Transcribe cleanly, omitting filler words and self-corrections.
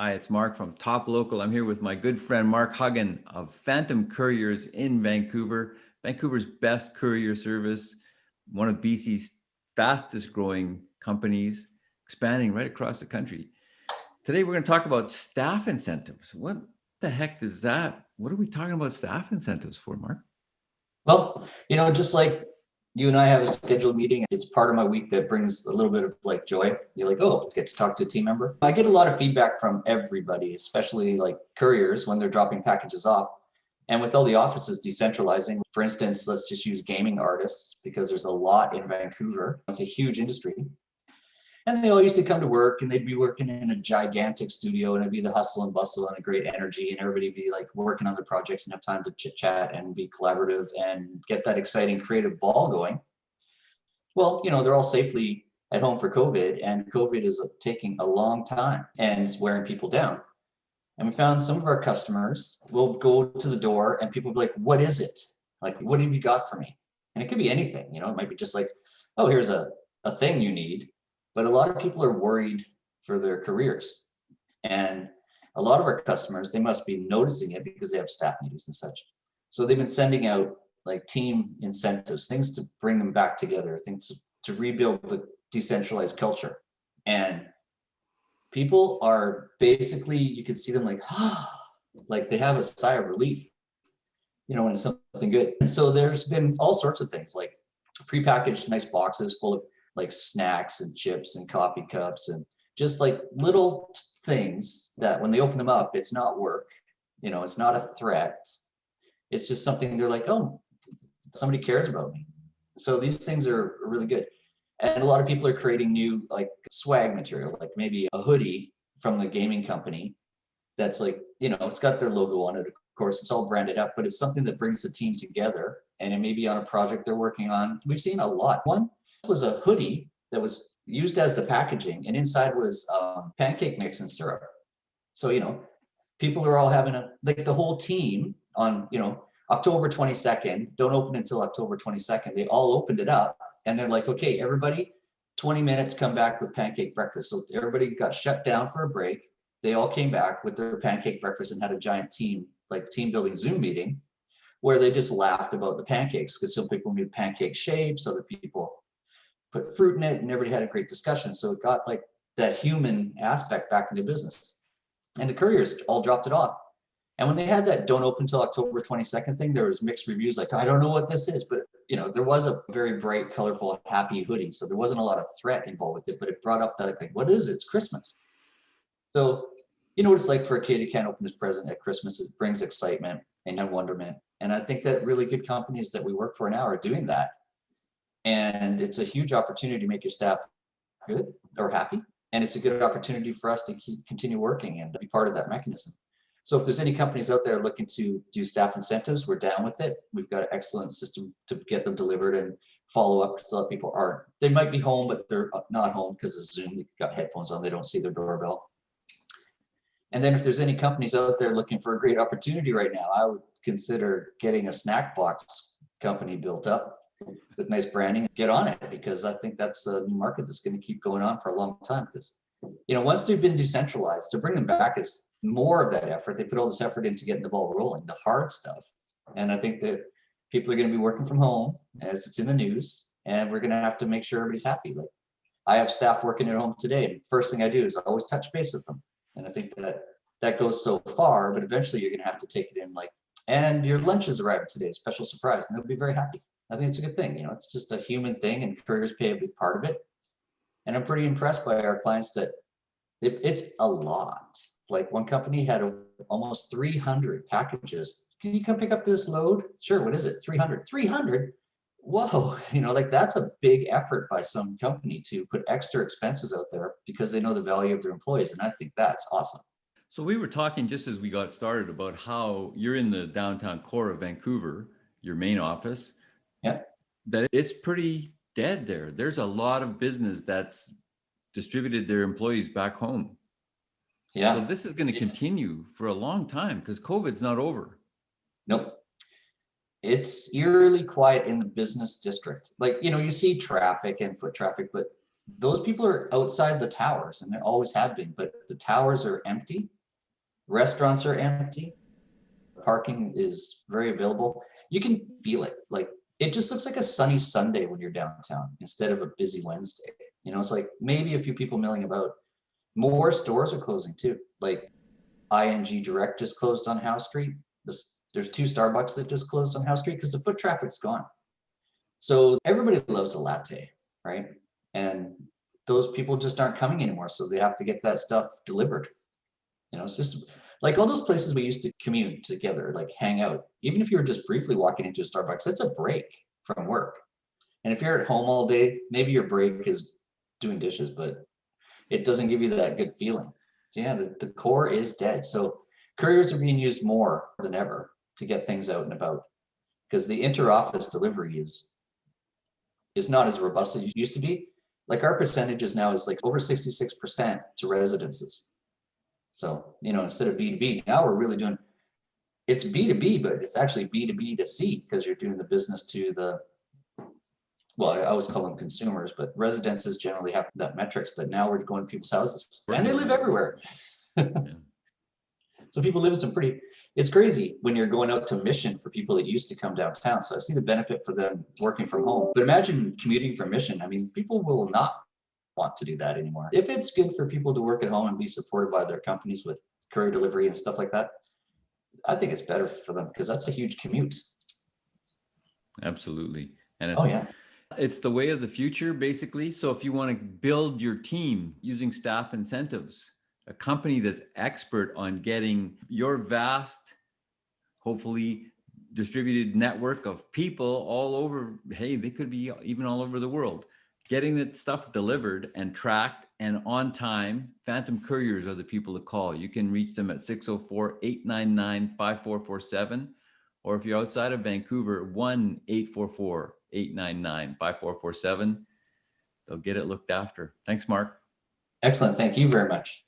Hi, it's Mark from Top Local. I'm here with my good friend Mark Huggan of Phantom Couriers in Vancouver, Vancouver's best courier service, one of BC's fastest growing companies, expanding right across the country. Today, we're going to talk about staff incentives. What the heck is that? What are we talking about staff incentives for, Mark? Well, just like you and I have a scheduled meeting, it's part of my week that brings a little bit of like joy. You're like, oh, get to talk to a team member. I get a lot of feedback from everybody, especially like couriers when they're dropping packages off. And with all the offices decentralizing, for instance, let's just use gaming artists because there's a lot in Vancouver. It's a huge industry. And they all used to come to work and they'd be working in a gigantic studio and it'd be the hustle and bustle and a great energy and everybody be like working on their projects and have time to chit chat and be collaborative and get that exciting creative ball going. Well, they're all safely at home for COVID and COVID is taking a long time and it's wearing people down. And we found some of our customers will go to the door and people will be like, what is it? Like, what have you got for me? And it could be anything, it might be just like, oh, here's a thing you need. But a lot of people are worried for their careers. And a lot of our customers, they must be noticing it because they have staff meetings and such. So they've been sending out like team incentives, things to bring them back together, things to rebuild the decentralized culture. And people are basically, you can see them like, like they have a sigh of relief, when it's something good. And so there's been all sorts of things like prepackaged nice boxes full of like snacks and chips and coffee cups and just like little things that when they open them up, it's not work, it's not a threat. It's just something they're like, oh, somebody cares about me. So these things are really good. And a lot of people are creating new like swag material, like maybe a hoodie from the gaming company that's like, it's got their logo on it. Of course, it's all branded up, but it's something that brings the team together and it may be on a project they're working on. We've seen a lot. One was a hoodie that was used as the packaging and inside was pancake mix and syrup. So, people are all having like the whole team on, October 22nd, don't open until October 22nd. They all opened it up and they're like, okay, everybody, 20 minutes, come back with pancake breakfast. So everybody got shut down for a break. They all came back with their pancake breakfast and had a giant team building Zoom meeting where they just laughed about the pancakes because some people made pancake shapes, other people put fruit in it, and everybody had a great discussion. So it got like that human aspect back into business. And the couriers all dropped it off. And when they had that don't open until October 22nd thing, there was mixed reviews like, I don't know what this is, but there was a very bright, colorful, happy hoodie. So there wasn't a lot of threat involved with it, but it brought up that like, what is it? It's Christmas. So what it's like for a kid who can't open his present at Christmas. It brings excitement and wonderment. And I think that really good companies that we work for now are doing that. And it's a huge opportunity to make your staff good or happy. And it's a good opportunity for us to continue working and be part of that mechanism. So if there's any companies out there looking to do staff incentives, we're down with it. We've got an excellent system to get them delivered and follow up because a lot of people aren't. They might be home, but they're not home because of Zoom. They've got headphones on. They don't see their doorbell. And then if there's any companies out there looking for a great opportunity right now, I would consider getting a snack box company built up with nice branding. Get on it because I think that's a new market that's going to keep going on for a long time because, once they've been decentralized, to bring them back is more of that effort. They put all this effort into getting the ball rolling, the hard stuff. And I think that people are going to be working from home as it's in the news, and we're going to have to make sure everybody's happy. Like I have staff working at home today, and first thing I do is I always touch base with them. And I think that goes so far, but eventually you're going to have to take it in like, and your lunch is arriving today, special surprise, and they'll be very happy. I think it's a good thing. It's just a human thing and couriers play a big part of it. And I'm pretty impressed by our clients that it's a lot. Like one company had almost 300 packages. Can you come pick up this load? Sure. What is it? 300. 300? Whoa. Like that's a big effort by some company to put extra expenses out there because they know the value of their employees. And I think that's awesome. So we were talking just as we got started about how you're in the downtown core of Vancouver, your main office. Yeah. That it's pretty dead there. There's a lot of business that's distributed their employees back home. Yeah. So this is going to continue for a long time because COVID's not over. Nope. It's eerily quiet in the business district. Like, you see traffic and foot traffic, but Those people are outside the towers, and they always have been, but the towers are empty. Restaurants are empty. Parking is very available. You can feel it. Like, it just looks like a sunny Sunday when you're downtown instead of a busy Wednesday. It's like maybe a few people milling about. More stores are closing too. Like ING Direct just closed on Howe Street. There's 2 Starbucks that just closed on Howe Street because the foot traffic's gone. So everybody loves a latte, right? And those people just aren't coming anymore. So they have to get that stuff delivered. It's just like all those places we used to commute together, like hang out. Even if you were just briefly walking into a Starbucks, that's a break from work. And if you're at home all day, maybe your break is doing dishes, but it doesn't give you that good feeling. So yeah, the core is dead. So couriers are being used more than ever to get things out and about, because the inter-office delivery is not as robust as it used to be. Like our percentages now is like over 66% to residences. So, instead of B2B, now we're really doing, it's B2B, but it's actually B2B to C, because you're doing the business to well, I always call them consumers, but residences generally have that metrics, but now we're going to people's houses and they live everywhere. Yeah. So people live in it's crazy when you're going out to Mission for people that used to come downtown. So I see the benefit for them working from home, but imagine commuting from Mission. I mean, people will not want to do that anymore. If it's good for people to work at home and be supported by their companies with courier delivery and stuff like that, I think it's better for them, because that's a huge commute. Absolutely. And it's the way of the future, basically. So if you want to build your team using staff incentives, a company that's expert on getting your vast, hopefully distributed network of people all over, hey, they could be even all over the world, getting that stuff delivered and tracked and on time. Phantom Couriers are the people to call. You can reach them at 604-899-5447. Or if you're outside of Vancouver, 1-844-899-5447. They'll get it looked after. Thanks, Mark. Excellent. Thank you very much.